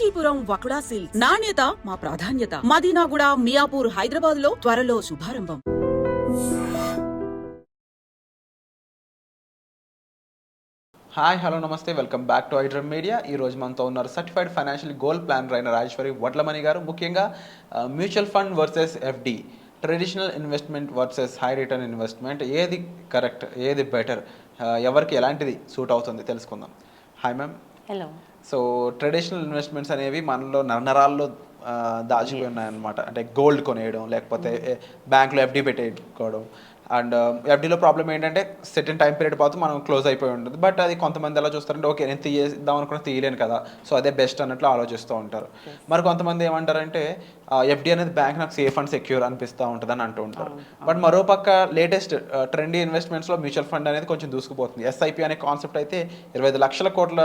Kanchipuram వకుడా silks నాణ్యత మా ప్రాధాన్యత. మదీనాగూడ, మియాపూర్, హైదరాబాద్ లో త్వరలో శుభారంభం. హాయ్, హలో, నమస్తే, welcome back to iDream media. ఈ రోజు మనతో ఉన్నారు సర్టిఫైడ్ ఫైనాన్షియల్ గోల్ ప్లానర్ అయిన రాజేశ్వరి వడ్లమణి గారు. ముఖ్యంగా mutual fund versus FD, traditional investment versus high return investment, ఏది కరెక్ట్, ఏది బెటర్, ఎవరికి ఎలాంటిది సూట్ అవుతుంది తెలుసుకుందాం. Hi ma'am. Hello. So traditional investments అనేవి మనలో నరనరాల్లో దాచిపోయి ఉన్నాయన్నమాట. అంటే గోల్డ్ కొనేయడం, లేకపోతే బ్యాంక్లో ఎఫ్డి పెట్టేసుకోవడం. అండ్ ఎఫ్డీలో ప్రాబ్లం ఏంటంటే సెర్టన్ టైం పీరియడ్ పోతే మనం క్లోజ్ అయిపోయి ఉంటుంది. బట్ అది కొంతమంది ఎలా చూస్తారంటే, ఓకే నేను తీయేద్దాం అనుకున్నా తీయలేను కదా, సో అదే బెస్ట్ అన్నట్లు ఆలోచిస్తూ ఉంటారు. మరి కొంతమంది ఏమంటారంటే ఎఫ్డీ అనేది బ్యాంక్ నాకు సేఫ్ అండ్ సెక్యూర్ అనిపిస్తూ ఉంటుంది అని అంటూ ఉంటారు. బట్ మరోపక్క లేటెస్ట్ ట్రెండీ ఇన్వెస్ట్మెంట్స్లో మ్యూచువల్ ఫండ్ అనేది కొంచెం దూసుకుపోతుంది. ఎస్ఐపి అనే కాన్సెప్ట్ అయితే 25 లక్షల కోట్ల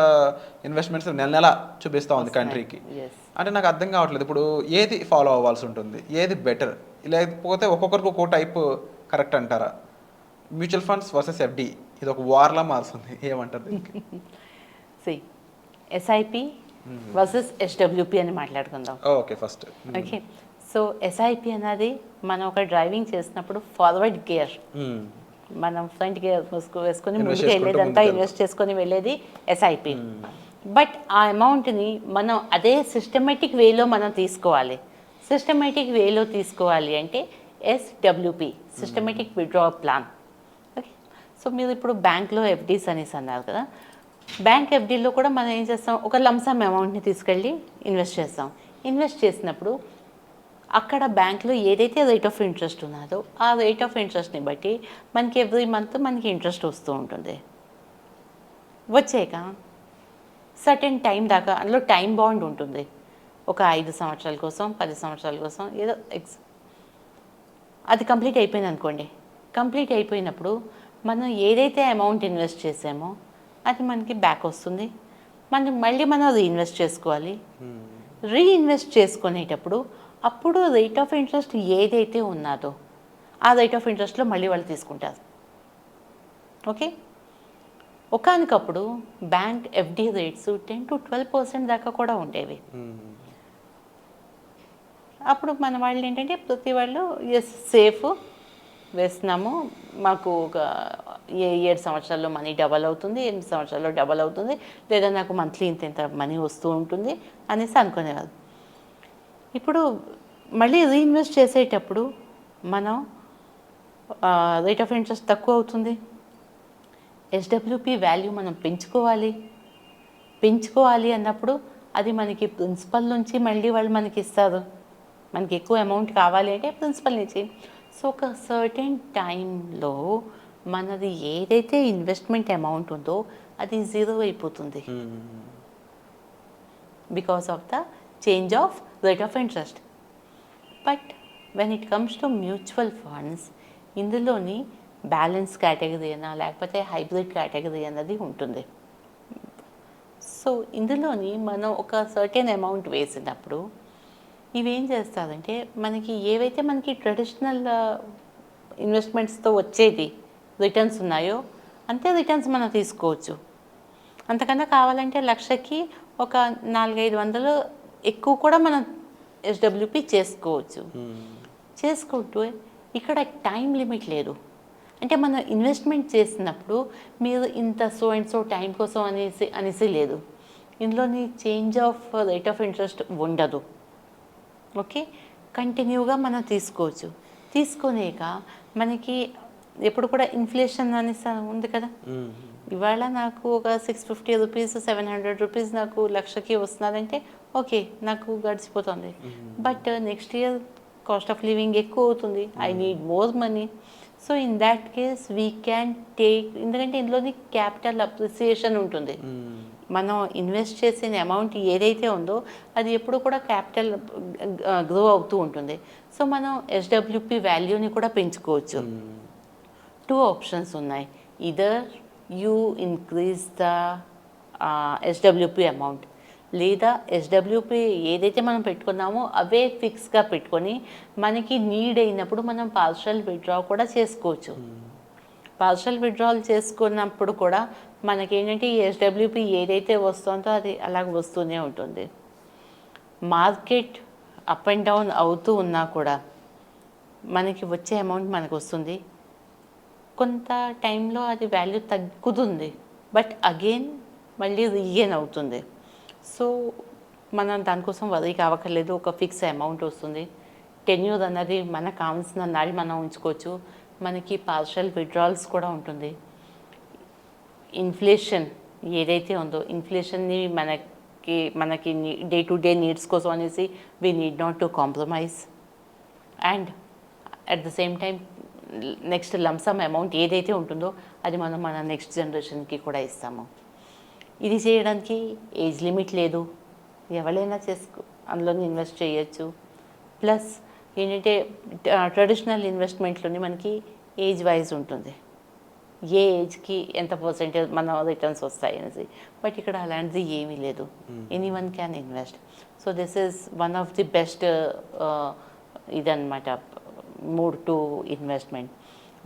ఇన్వెస్ట్మెంట్స్ నెల చూపిస్తూ ఉంది కంట్రీకి. అంటే నాకు అర్థం కావట్లేదు, ఇప్పుడు ఏది ఫాలో అవ్వాల్సి ఉంటుంది, ఏది బెటర్, లేకపోతే ఒక్కొక్కరికి ఒక్కో టైప్ కరెక్ట్ అంటారా? మ్యూచువల్ ఫండ్స్ వర్సెస్ ఎఫ్డి ఇది ఒక వార్లా మారుతుంది, ఏమంటారు దీనికి? ఎస్ఐపి వర్సెస్ ఎస్డబ్ల్యూపి అని మాట్లాడుకుందాం. Okay, first okay. So SIP అనేది మనం ఒక డ్రైవింగ్ చేసినప్పుడు ఫార్వర్డ్ గేర్, మనం ఫ్రంట్ గేర్ వేసుకొని ముందుకు వెళ్ళేదంతా ఇన్వెస్ట్ చేసుకొని వెళ్ళేది ఎస్ఐపి. బట్ ఆ అమౌంట్ని మనం అదే సిస్టమేటిక్ వేలో మనం తీసుకోవాలి. సిస్టమేటిక్ వేలో తీసుకోవాలి అంటే SWP, systematic withdrawal plan. Okay. So మీరు ఇప్పుడు బ్యాంక్లో ఎఫ్డీస్ అనేసి అన్నారు కదా, బ్యాంక్ ఎఫ్డీలో కూడా మనం ఏం చేస్తాం, ఒక లంసమ్ అమౌంట్ని తీసుకెళ్ళి ఇన్వెస్ట్ చేస్తాం. ఇన్వెస్ట్ చేసినప్పుడు అక్కడ బ్యాంక్లో ఏదైతే రేట్ ఆఫ్ ఇంట్రెస్ట్ ఉన్నదో ఆ రేట్ ఆఫ్ ఇంట్రెస్ట్ని బట్టి మనకి ఎవ్రీ మంత్ మనకి ఇంట్రెస్ట్ వస్తూ ఉంటుంది. వచ్చాక సర్టెన్ టైం దాకా అందులో టైం బాండ్ ఉంటుంది. ఒక 5 సంవత్సరాల కోసం, 10 సంవత్సరాల కోసం ఏదో అది కంప్లీట్ అయిపోయింది అనుకోండి. కంప్లీట్ అయిపోయినప్పుడు మనం ఏదైతే అమౌంట్ ఇన్వెస్ట్ చేసామో అది మనకి బ్యాక్ వస్తుంది. మళ్ళీ మనం రీఇన్వెస్ట్ చేసుకోవాలి. రీఇన్వెస్ట్ చేసుకునేటప్పుడు అప్పుడు రేట్ ఆఫ్ ఇంట్రెస్ట్ ఏదైతే ఉన్నదో ఆ రేట్ ఆఫ్ ఇంట్రెస్ట్లో మళ్ళీ వాళ్ళు తీసుకుంటారు. ఓకే. ఒకానొకప్పుడు బ్యాంక్ ఎఫ్డి రేట్స్ 10 to 12% దాకా కూడా ఉండేవి. అప్పుడు మన వాళ్ళు ఏంటంటే ప్రతి వాళ్ళు సేఫ్ వేస్తున్నాము, మాకు ఒక 7 సంవత్సరాల్లో మనీ డబల్ అవుతుంది, 8 సంవత్సరాల్లో డబల్ అవుతుంది, లేదా నాకు మంత్లీ ఇంత మనీ వస్తూ ఉంటుంది అనేసి అనుకునేవారు. ఇప్పుడు మళ్ళీ రీఇన్వెస్ట్ చేసేటప్పుడు మనం రేట్ ఆఫ్ ఇంట్రెస్ట్ తక్కువ అవుతుంది. ఎస్డబ్ల్యూపి వాల్యూ మనం పెంచుకోవాలి అన్నప్పుడు అది మనకి ప్రిన్సిపల్ నుంచి మళ్ళీ వాళ్ళు మనకి ఇస్తారు. మనకి ఎక్కువ అమౌంట్ కావాలి అంటే ప్రిన్సిపల్ నుంచి. సో ఒక సర్టెన్ టైంలో మనది ఏదైతే ఇన్వెస్ట్మెంట్ అమౌంట్ ఉందో అది జీరో అయిపోతుంది because of the change of rate of interest. But when it comes to mutual funds, ఇందులోని బ్యాలెన్స్ కేటగిరీ అయినా లేకపోతే హైబ్రిడ్ కేటగిరీ అన్నది ఉంటుంది. సో ఇందులోని మనం ఒక సర్టెన్ అమౌంట్ వేసినప్పుడు ఇవేం చేస్తారంటే మనకి ఏవైతే మనకి ట్రెడిషనల్ ఇన్వెస్ట్మెంట్స్తో వచ్చేది రిటర్న్స్ ఉన్నాయో అంతే రిటర్న్స్ మనం తీసుకోవచ్చు. అంతకన్నా కావాలంటే లక్షకి ఒక 400-500 ఎక్కువ కూడా మనం ఎస్డబ్ల్యూపి చేసుకోవచ్చు. చేసుకుంటూ ఇక్కడ టైం లిమిట్ లేదు. అంటే మనం ఇన్వెస్ట్మెంట్ చేసినప్పుడు మీరు ఇంత సో అండ్ సో టైం కోసం అనేసి లేదు. ఇందులోని change of rate of interest ఉండదు. ఓకే. కంటిన్యూగా మనం తీసుకోవచ్చు. తీసుకునేక మనకి ఎప్పుడు కూడా ఇన్ఫ్లేషన్ అనేసి ఉంది కదా, ఇవాళ నాకు ఒక 650 రూపీస్ 700 రూపీస్ నాకు లక్షకి వస్తున్నదంటే ఓకే, నాకు గడిచిపోతుంది. But next year cost of living ఎక్కువ అవుతుంది, I need more money. So in that case we can take, ఎందుకంటే ఇందులోని క్యాపిటల్ అప్రిసియేషన్ ఉంటుంది. మనం ఇన్వెస్ట్ చేసిన అమౌంట్ ఏదైతే ఉందో అది ఎప్పుడు కూడా క్యాపిటల్ గ్రో అవుతూ ఉంటుంది. సో మనం ఎస్డబ్ల్యూపి వాల్యూని కూడా పెంచుకోవచ్చు. 2 ఆప్షన్స్ ఉన్నాయి. Either you increase the SWP amount, లేదా ఎస్డబ్ల్యూపి ఏదైతే మనం పెట్టుకున్నామో అవే ఫిక్స్గా పెట్టుకొని మనకి నీడ్ అయినప్పుడు మనం పార్షల్ విత్డ్రా కూడా చేసుకోవచ్చు. పార్షల్ విత్డ్రాల్ చేసుకున్నప్పుడు కూడా మనకేంటంటే ఈ ఎస్డబ్ల్యూపి ఏదైతే వస్తుందో అది అలాగ వస్తూనే ఉంటుంది. మార్కెట్ అప్ అండ్ డౌన్ అవుతూ ఉన్నా కూడా మనకి వచ్చే అమౌంట్ మనకు వస్తుంది. కొంత టైంలో అది వాల్యూ తగ్గుతుంది, బట్ అగైన్ మళ్ళీ రీగెయిన్ అవుతుంది. సో మనం దానికోసం వరీ కావక్కర్లేదు. ఒక ఫిక్స్ అమౌంట్ వస్తుంది. టెన్యూర్ అన్నది మనకు కావాల్సిన నాడు మనం ఉంచుకోవచ్చు. మనకి పార్షల్ విత్డ్రాల్స్ కూడా ఉంటుంది. ఇన్ఫ్లేషన్ ఏదైతే ఉందో ఇన్ఫ్లేషన్ని మనకి డే టు డే నీడ్స్ కోసం అనేసి we need not to compromise. And at the same time next lump sum amount ఏదైతే ఉంటుందో అది మనం మన నెక్స్ట్ జనరేషన్కి కూడా ఇస్తాము. ఇది చేయడానికి ఏజ్ లిమిట్ లేదు, ఎవరైనా అందులోనే ఇన్వెస్ట్ చేయొచ్చు. ప్లస్ ఏంటంటే ట్రెడిషనల్ ఇన్వెస్ట్మెంట్లోని మనకి ఏజ్ వైజ్ ఉంటుంది, ఏ ఏజ్కి ఎంత పర్సెంటేజ్ మన రిటర్న్స్ వస్తాయి అనేసి. బట్ ఇక్కడ అలాంటిది ఏమీ లేదు, any one can invest. So this is one of the best ఇదన్నమాట మూడ్ టు ఇన్వెస్ట్మెంట్.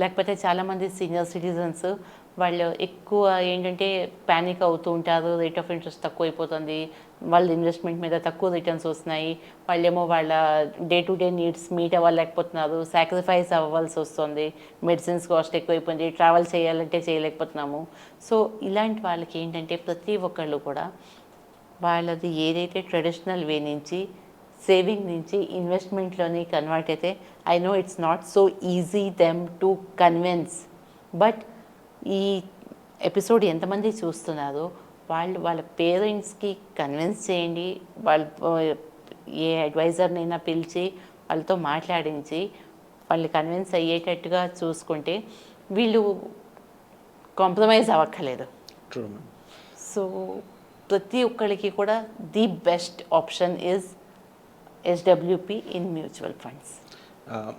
లేకపోతే చాలామంది సీనియర్ సిటిజన్స్ వాళ్ళు ఎక్కువ ఏంటంటే ప్యానిక్ అవుతూ ఉంటారు, రేట్ ఆఫ్ ఇంట్రెస్ట్ తక్కువ అయిపోతుంది, వాళ్ళ ఇన్వెస్ట్మెంట్ మీద తక్కువ రిటర్న్స్ వస్తున్నాయి, వాళ్ళేమో వాళ్ళ day to day needs meet అవ్వలేకపోతున్నారు, సాక్రిఫైస్ అవ్వాల్సి వస్తుంది, మెడిసిన్స్ కాస్ట్ ఎక్కువైపోయింది, ట్రావెల్ చేయాలంటే చేయలేకపోతున్నాము. సో ఇలాంటి వాళ్ళకి ఏంటంటే ప్రతి ఒక్కళ్ళు కూడా వాళ్ళది ఏదైతే ట్రెడిషనల్ వే నుంచి సేవింగ్ నుంచి ఇన్వెస్ట్మెంట్లోని కన్వర్ట్ అయితే, I know it's not so easy them to convince, but ఈ ఎపిసోడ్ ఎంతమంది చూస్తున్నారో వాళ్ళ పేరెంట్స్కి కన్విన్స్ చేయండి. వాళ్ళు ఏ అడ్వైజర్నైనా పిలిచి వాళ్ళతో మాట్లాడించి వాళ్ళు కన్విన్స్ అయ్యేటట్టుగా చూసుకుంటే వీళ్ళు కాంప్రమైజ్ అవ్వక్కర్లేదు. సో ప్రతి ఒక్కరికి కూడా the best option is SWP in mutual funds.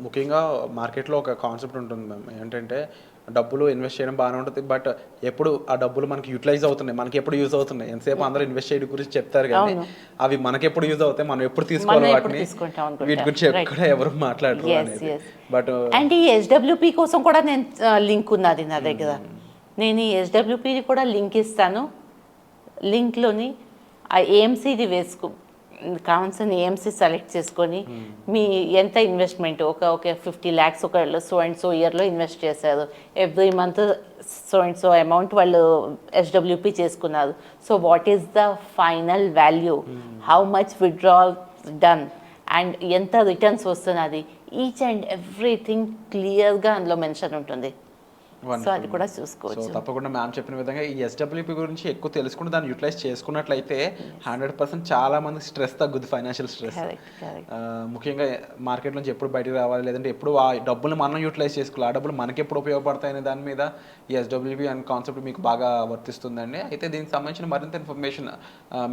ముఖ్యంగా మార్కెట్లో ఒక కాన్సెప్ట్ ఉంటుంది మ్యామ్, ఏంటంటే డబ్బులు ఇన్వెస్ట్ చేయడం బాగానే ఉంటుంది, బట్ ఎప్పుడు ఆ డబ్బులు మనకి యూటిలైజ్ అవుతున్నాయి, మనకి ఎప్పుడు యూజ్ అవుతున్నాయి. ఎంతసేపు అందరూ ఇన్వెస్ట్ చేయడం గురించి చెప్తారు కానీ అవి మనకి ఎప్పుడు యూజ్ అవుతాయి, మనం ఎప్పుడు తీసుకోవాలి వాటిని, వీటి గురించి కూడా ఎవరు మాట్లాడరు అనేది. బట్ అండ్ ఈ ఎస్డబ్ల్యూపి కోసం కూడా నేను లింక్ ఉన్నది నా దగ్గర, నేను ఈ ఎస్డబ్ల్యూపి కూడా లింక్ ఇస్తాను. లింక్లోని ఆ ఏఎంసీది కావాల్సిన ఏఎంసీ సెలెక్ట్ చేసుకొని మీ ఎంత ఇన్వెస్ట్మెంట్ ఒక 50 lakhs ఒక సో అండ్ సో ఇయర్లో ఇన్వెస్ట్ చేశారు, every month so and so amount వాళ్ళు ఎస్డబ్ల్యూపీ చేసుకున్నారు. So what is the final value, how much withdrawal done, and ఎంత రిటర్న్స్ వస్తున్నది, ఈచ్ అండ్ ఎవ్రీథింగ్ క్లియర్గా అందులో మెన్షన్ ఉంటుంది. సో అది కూడా చూసుకోవచ్చు. సో తప్పకుండా మ్యామ్ చెప్పిన విధంగా ఈ ఎస్డబ్ల్యూపీ గురించి ఎక్కువ తెలుసుకుంటే దాన్ని యూటిలైజ్ చేసుకున్నట్లయితే 100% చాలా మంది స్ట్రెస్ తగ్గుద్ది, ఫైనాన్షియల్ స్ట్రెస్. ముఖ్యంగా మార్కెట్ నుంచి ఎప్పుడు బయటకు రావాలి, లేదంటే ఎప్పుడు ఆ డబ్బులు మనం యూటిలైజ్ చేసుకోవాలి, ఆ డబ్బులు మనకి ఎప్పుడు ఉపయోగపడతాయి అనే దాని మీద ఈ ఎస్డబ్ల్యూపీ అనే కాన్సెప్ట్ మీకు బాగా వర్తిస్తుందండి. అయితే దీనికి సంబంధించిన మరింత ఇన్ఫర్మేషన్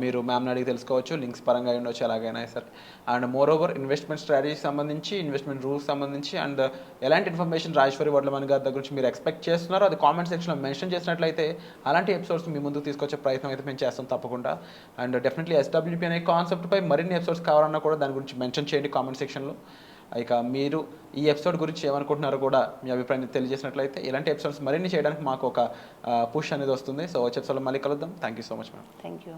మీరు మ్యామ్ని అడిగి తెలుసుకోవచ్చు, లింక్స్ పరంగా ఉండొచ్చు, ఎలాగైనా సరే. అండ్ మోర్ ఓవర్ ఇన్వెస్ట్మెంట్ స్ట్రాటజీకి సంబంధించి, ఇన్వెస్ట్మెంట్ రూల్స్ సంబంధించి అండ్ ఎలాంటి ఇన్ఫర్మేషన్ రాజేశ్వరి వడ్లమణి గారి దగ్గర నుంచి మీరు ఎక్స్పెక్ట్ చేస్తున్నారో అది కామెంట్ సెక్షన్లో మెన్షన్ చేసినట్లయితే అలాంటి ఎపిసోడ్స్ మీ ముందుకు తీసుకొచ్చే ప్రయత్నం అయితే మేము చేస్తాం తప్పకుండా. అండ్ డెఫినెట్లీ ఎస్డబ్ల్యూపీ అనే కాన్సెప్ట్పై మరిన్ని ఎపిసోడ్స్ కావాలన్నా కూడా దాని గురించి మెన్షన్ చేయండి కామెంట్ సెక్షన్లో. ఇక మీరు ఈ ఎపిసోడ్ గురించి ఏమనుకుంటున్నారో కూడా మీ అభిప్రాయాన్ని తెలియజేసినట్లయితే ఇలాంటి ఎపిసోడ్స్ మరిన్ని చేయడానికి మాకు ఒక పుష్ అనేది వస్తుంది. సో వచ్చే ఎపిసోడ్లో మళ్ళీ కలుద్దాం. Thank you so much ma'am. Thank you.